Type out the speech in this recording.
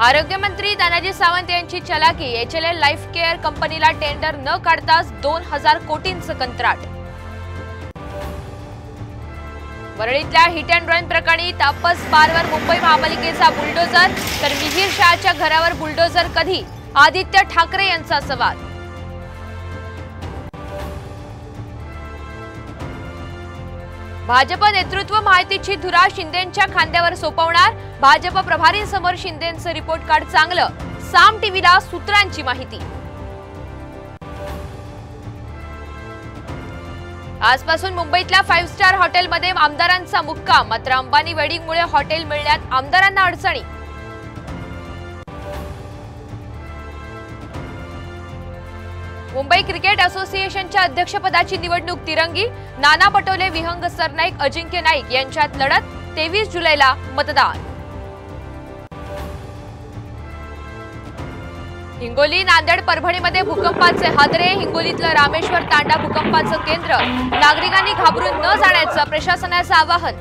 आरोग्यमंत्री तानाजी सावंत यांची चलाकी। HLL लाईफ केअर कंपनीला टेंडर न काढताच 2000 कोटींचं कंत्राट। वरळीतल्या हिट अँड रन प्रकरणी तापस बारवर मुंबई महापालिकेचा बुलडोझर, तर मिहीर शहाच्या घरावर बुलडोझर कधी? आदित्य ठाकरे यांचा सवाल। भाजप नेतृत्व माहितीची धुरा शिंदेंच्या खांद्यावर सोपवणार। भाजप प्रभारींसमोर शिंदेंचं रिपोर्ट कार्ड चांगलं। साम टीव्हीला सूत्रांची माहिती। आजपासून मुंबईतल्या 5 स्टार हॉटेलमध्ये आमदारांचा मुक्काम। मात्र अंबानी वेडिंगमुळे हॉटेल मिळण्यात आमदारांना अडचणी। मुंबई क्रिकेट असोसिएशनच्या अध्यक्षपदाची निवडणूक तिरंगी। नाना पटोले, विहंग सरनाईक, अजिंक्य नाईक यांच्यात लढत। 23 जुलैला मतदान। हिंगोली, नांदेड, परभणीमध्ये भूकंपाचे हादरे। हिंगोलीतलं रामेश्वर तांडा भूकंपाचं केंद्र। नागरिकांनी घाबरून न जाण्याचं प्रशासनाचं आवाहन।